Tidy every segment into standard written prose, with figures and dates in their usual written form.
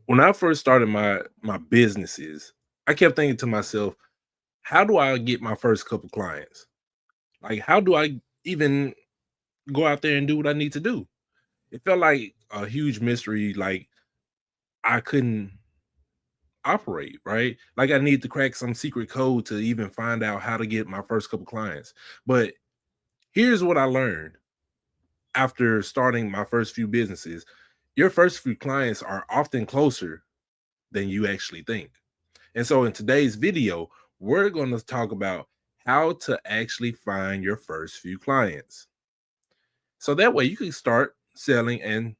When I first started my businesses, I kept thinking to myself, how do I get my first couple clients? Like, how do I even go out there and do what I need to do? It felt like a huge mystery, like I couldn't operate, right? Like I need to crack some secret code to even find out how to get my first couple clients. But here's what I learned after starting my first few businesses. Your first few clients are often closer than you actually think. And so in today's video, we're going to talk about how to actually find your first few clients. So that way you can start selling and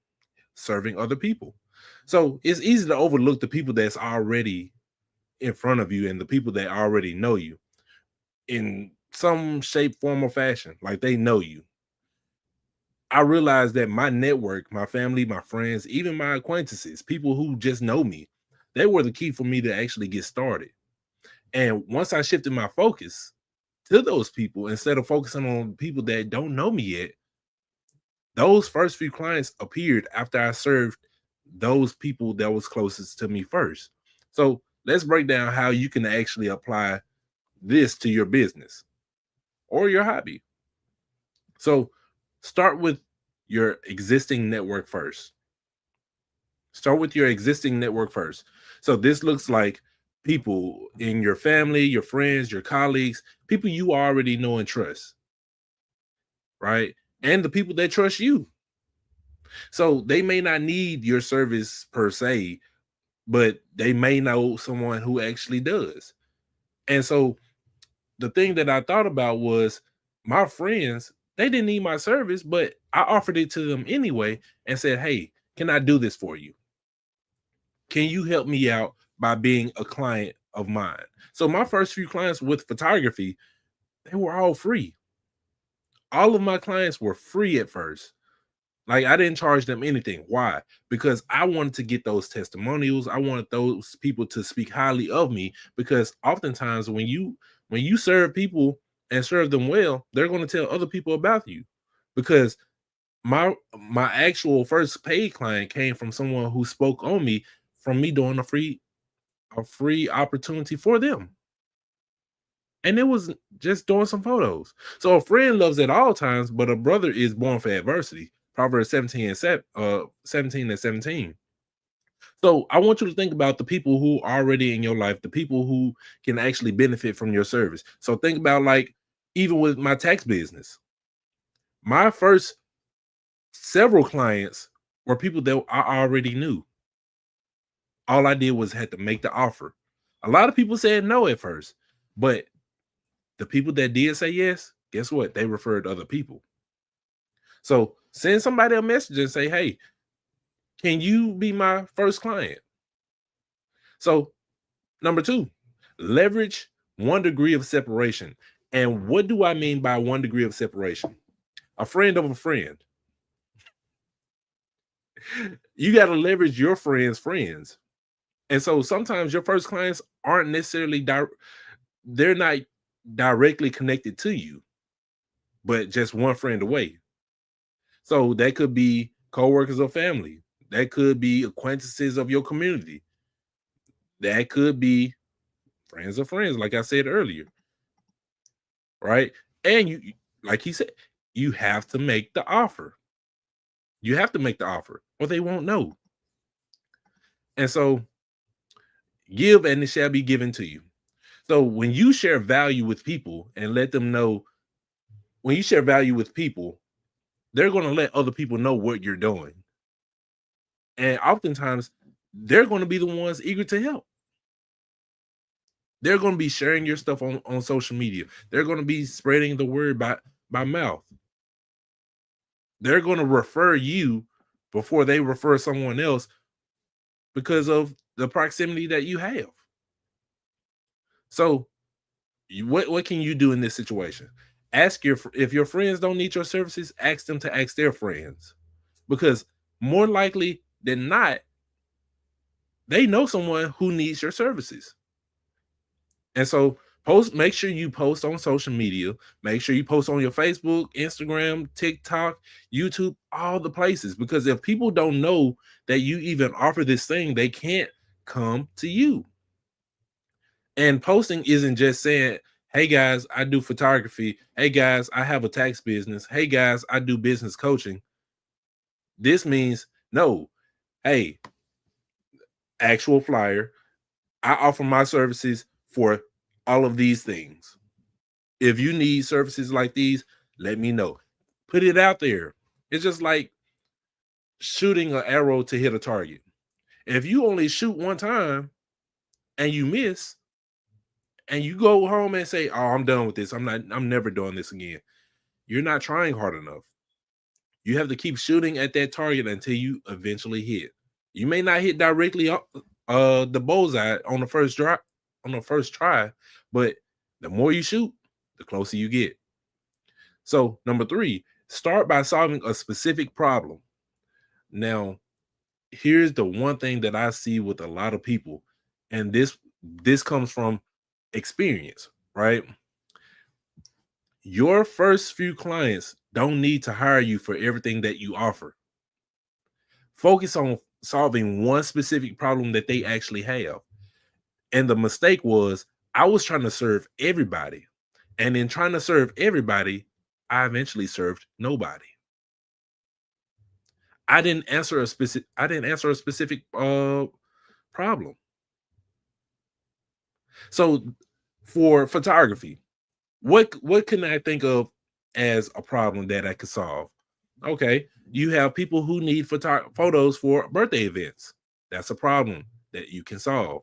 serving other people. So it's easy to overlook the people that's already in front of you and the people that already know you in some shape, form, or fashion. Like they know you. I realized that my network, my family, my friends, even my acquaintances, people who just know me, they were the key for me to actually get started. And once I shifted my focus to those people instead of focusing on people that don't know me yet, those first few clients appeared after I served those people that was closest to me first. So let's break down how you can actually apply this to your business or your hobby. So start with your existing network first. Start with your existing network first. So this looks like people in your family, your friends, your colleagues, people you already know and trust, right? And the people that trust you. So they may not need your service per se, but they may know someone who actually does. And so the thing that I thought about was my friends, they didn't need my service, but I offered it to them anyway and said, "Hey, can I do this for you? Can you help me out by being a client of mine?" So my first few clients with photography, they were all free. All of my clients were free at first. Like I didn't charge them anything. Why? Because I wanted to get those testimonials. I wanted those people to speak highly of me because oftentimes when you serve people and serve them well, they're going to tell other people about you. Because my actual first paid client came from someone who spoke on me from me doing a free opportunity for them. And it was just doing some photos. So a friend loves at all times, but a brother is born for adversity. Proverbs 17 and 17. So I want you to think about the people who are already in your life, the people who can actually benefit from your service. So think about like even with my tax business, my first several clients were people that I already knew. All I did was had to make the offer. A lot of people said no at first, but the people that did say yes, guess what? They referred other people. So send somebody a message and say, "Hey, can you be my first client?" So number two, leverage 1 degree of separation. And what do I mean by 1 degree of separation? A friend of a friend. You got to leverage your friends' friends. And so sometimes your first clients aren't necessarily they're not directly connected to you, but just one friend away. So that could be coworkers or family. That could be acquaintances of your community. That could be friends of friends, like I said earlier, right? And like he said, you have to make the offer. You have to make the offer, or they won't know. And so, give and it shall be given to you. So when you share value with people and let them know, when you share value with people, they're going to let other people know what you're doing. And oftentimes, they're going to be the ones eager to help. They're going to be sharing your stuff on social media. They're going to be spreading the word by mouth. They're going to refer you before they refer someone else because of the proximity that you have. So, what can you do in this situation? Ask if your friends don't need your services, ask them to ask their friends, because more likely than not, they know someone who needs your services. And so Make sure you post on social media. Make sure you post on your Facebook, Instagram, TikTok, YouTube, all the places. Because if people don't know that you even offer this thing, they can't come to you. And posting isn't just saying, hey guys, I do photography. Hey guys, I have a tax business. Hey guys, I do business coaching. This means, no, hey, actual flyer. I offer my services for all of these things. If you need services like these, let me know. Put it out there. It's just like shooting an arrow to hit a target. If you only shoot one time and you miss, and you go home and say, "Oh, I'm done with this. I'm never doing this again." You're not trying hard enough. You have to keep shooting at that target until you eventually hit. You may not hit directly the bullseye on the first try, but the more you shoot, the closer you get. So, number 3, start by solving a specific problem. Now, here's the one thing that I see with a lot of people, and this comes from experience, right? Your first few clients don't need to hire you for everything that you offer. Focus on solving one specific problem that they actually have. And the mistake was, I was trying to serve everybody. And in trying to serve everybody, I eventually served nobody. I didn't answer a specific problem. So for photography, what can I think of as a problem that I could solve? Okay, you have people who need photos for birthday events. That's a problem that you can solve.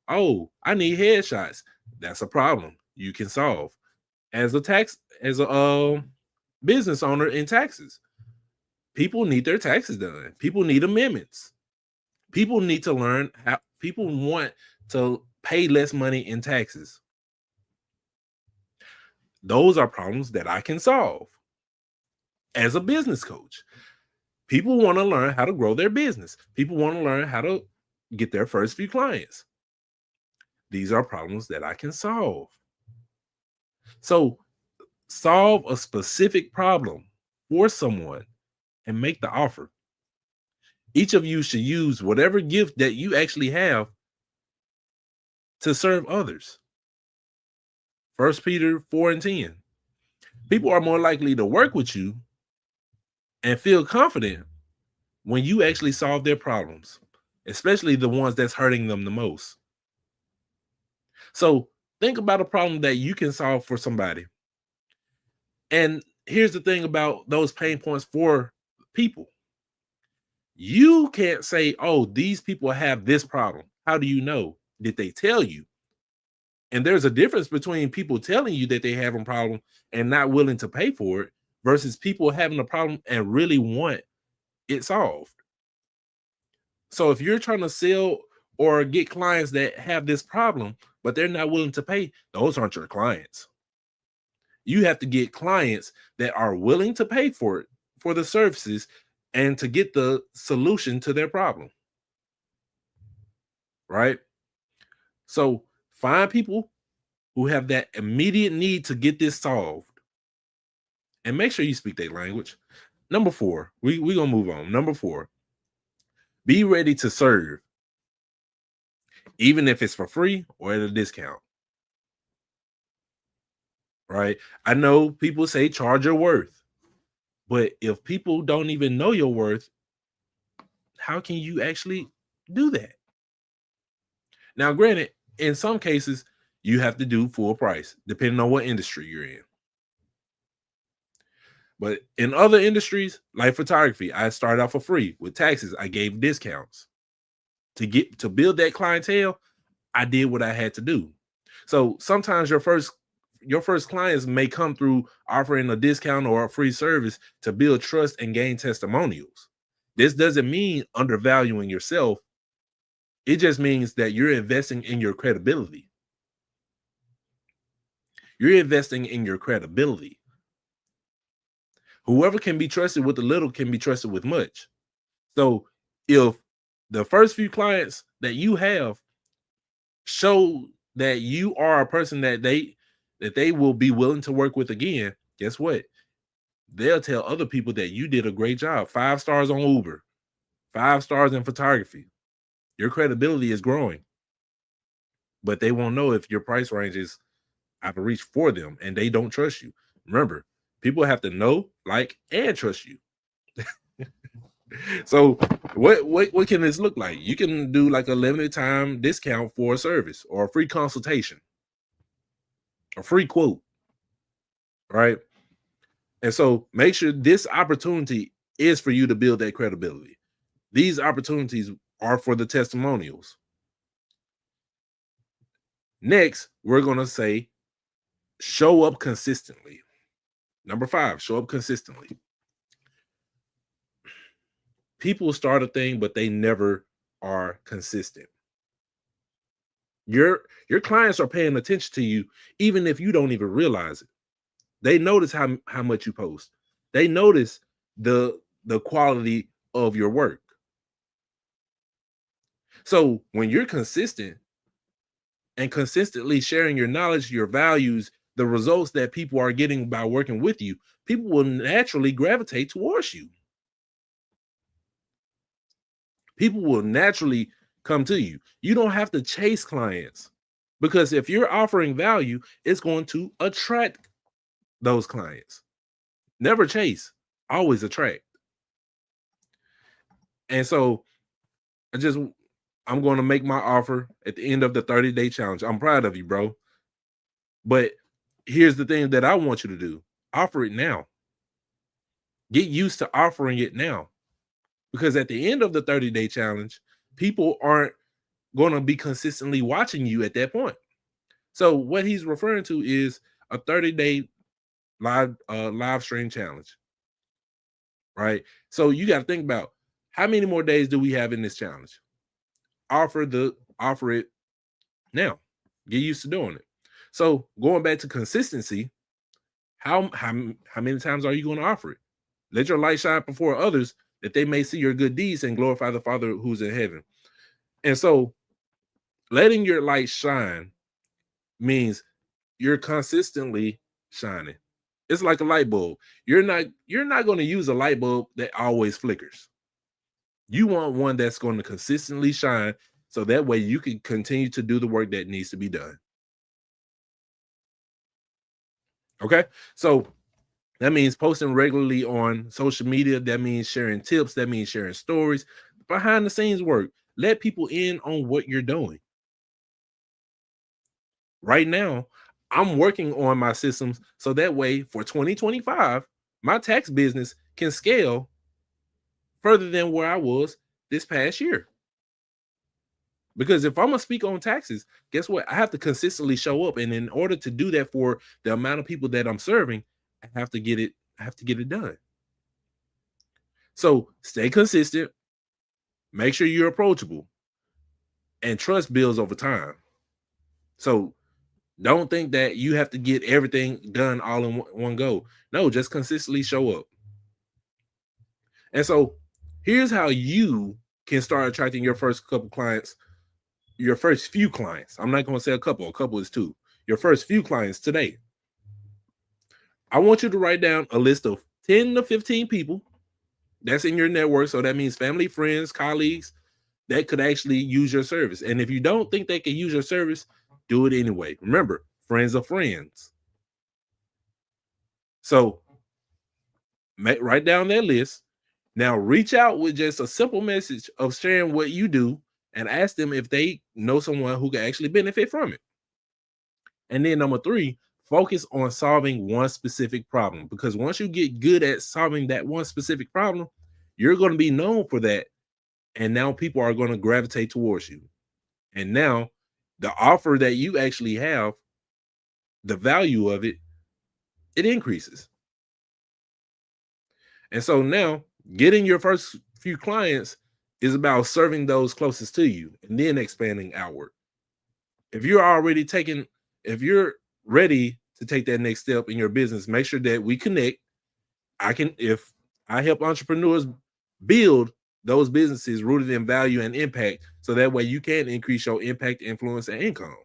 Oh, I need headshots. That's a problem you can solve. As a business owner in taxes, people need their taxes done. People need amendments. People need to learn how. People want to pay less money in taxes. Those are problems that I can solve as a business coach. People want to learn how to grow their business. People want to learn how to get their first few clients. These are problems that I can solve. So solve a specific problem for someone and make the offer. Each of you should use whatever gift that you actually have to serve others. 1 Peter 4:10. People are more likely to work with you and feel confident when you actually solve their problems, especially the ones that's hurting them the most. So think about a problem that you can solve for somebody. And here's the thing about those pain points for people. You can't say, oh, these people have this problem. How do you know? Did they tell you? And there's a difference between people telling you that they have a problem and not willing to pay for it versus people having a problem and really want it solved. So if you're trying to sell or get clients that have this problem, but they're not willing to pay, those aren't your clients. You have to get clients that are willing to pay for it, for the services, and to get the solution to their problem. Right? So find people who have that immediate need to get this solved and make sure you speak their language. Number 4, we're going to move on. Number 4, be ready to serve, even if it's for free or at a discount. Right? I know people say charge your worth, but if people don't even know your worth, how can you actually do that? Now, granted, in some cases, you have to do full price, depending on what industry you're in. But in other industries, like photography, I started off for free. With taxes, I gave discounts. To build that clientele, I did what I had to do. So sometimes your first clients may come through offering a discount or a free service to build trust and gain testimonials. This doesn't mean undervaluing yourself. It just means that you're investing in your credibility. You're investing in your credibility. Whoever can be trusted with a little can be trusted with much. So if the first few clients that you have show that you are a person that they will be willing to work with again, guess what? They'll tell other people that you did a great job. 5 stars on Uber, 5 stars in photography. Your credibility is growing. But they won't know if your price range is out of reach for them and they don't trust you. Remember, people have to know, like, and trust you. So what can this look like? You can do like a limited time discount for a service or a free consultation, a free quote, right? And so make sure this opportunity is for you to build that credibility. These opportunities are for the testimonials. Next, we're going to say show up consistently. Number 5, show up consistently. People start a thing, but they never are consistent. Your clients are paying attention to you, even if you don't even realize it. They notice how much you post. They notice the quality of your work. So when you're consistent and consistently sharing your knowledge, your values, the results that people are getting by working with you, people will naturally gravitate towards you. People will naturally come to you. You don't have to chase clients, because if you're offering value, it's going to attract those clients. Never chase, always attract. And so I'm going to make my offer at the end of the 30-day challenge. I'm proud of you, bro. But here's the thing that I want you to do. Offer it now. Get used to offering it now. Because at the end of the 30-day challenge, people aren't going to be consistently watching you at that point. So what he's referring to is a 30-day live stream challenge, right? So you got to think about, how many more days do we have in this challenge? Offer it now. Get used to doing it. So going back to consistency, how many times are you going to offer it? Let your light shine before others, that they may see your good deeds and glorify the Father who's in heaven. And so letting your light shine means you're consistently shining. It's like a light bulb. You're not going to use a light bulb that always flickers. You want one that's going to consistently shine, so that way you can continue to do the work that needs to be done. Okay? So that means posting regularly on social media. That means sharing tips. That means sharing stories, behind the scenes work. Let people in on what you're doing. Right now, I'm working on my systems so that way for 2025, my tax business can scale further than where I was this past year. Because if I'm gonna speak on taxes, guess what? I have to consistently show up. And in order to do that for the amount of people that I'm serving, I have to get it done. So stay consistent, make sure you're approachable, and trust builds over time. So don't think that you have to get everything done all in one go. No, just consistently show up. And so here's how you can start attracting your first couple clients, your first few clients. I'm not going to say a couple is 2. Your first few clients today. I want you to write down a list of 10 to 15 people that's in your network. So that means family, friends, colleagues that could actually use your service. And if you don't think they can use your service, do it anyway. Remember, friends are friends. So write down that list. Now reach out with just a simple message of sharing what you do and ask them if they know someone who can actually benefit from it. And then number 3, focus on solving one specific problem, because once you get good at solving that one specific problem, you're going to be known for that. And now people are going to gravitate towards you. And now the offer that you actually have, the value of it increases. And so now getting your first few clients is about serving those closest to you and then expanding outward. If you're ready to take that next step in your business, make sure that we connect. If I help entrepreneurs build those businesses rooted in value and impact, so that way you can increase your impact, influence, and income.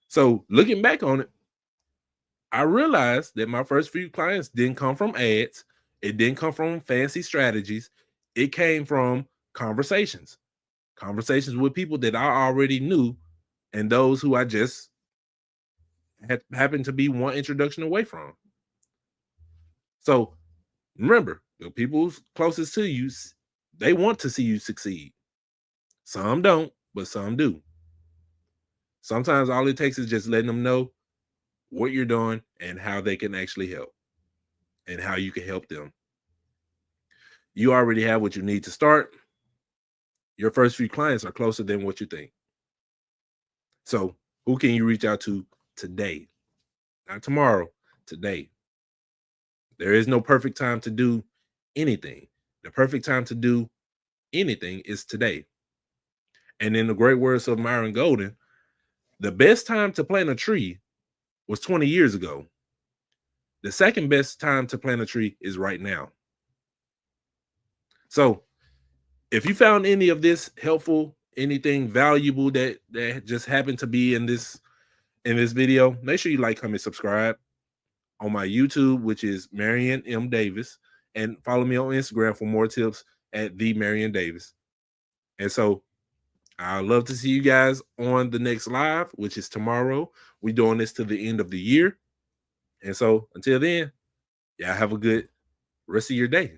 So looking back on it, I realized that my first few clients didn't come from ads. It didn't come from fancy strategies. It came from conversations with people that I already knew and those who I just had happened to be one introduction away from. So remember, the people closest to you, they want to see you succeed. Some don't, but some do. Sometimes all it takes is just letting them know what you're doing and how they can actually help and how you can help them. You already have what you need to start. Your first few clients are closer than what you think. So, who can you reach out to today? Not tomorrow, today. There is no perfect time to do anything. The perfect time to do anything is today. And in the great words of Myron Golden, the best time to plant a tree was 20 years ago. The second best time to plant a tree is right now. So, if you found any of this helpful, anything valuable that just happened to be in this video, make sure you like, comment, subscribe on my YouTube, which is MarionMDavis, and follow me on Instagram for more tips at the Marion Davis. And so I'd love to see you guys on the next live, which is tomorrow. We're doing this to the end of the year. And so until then, y'all have a good rest of your day.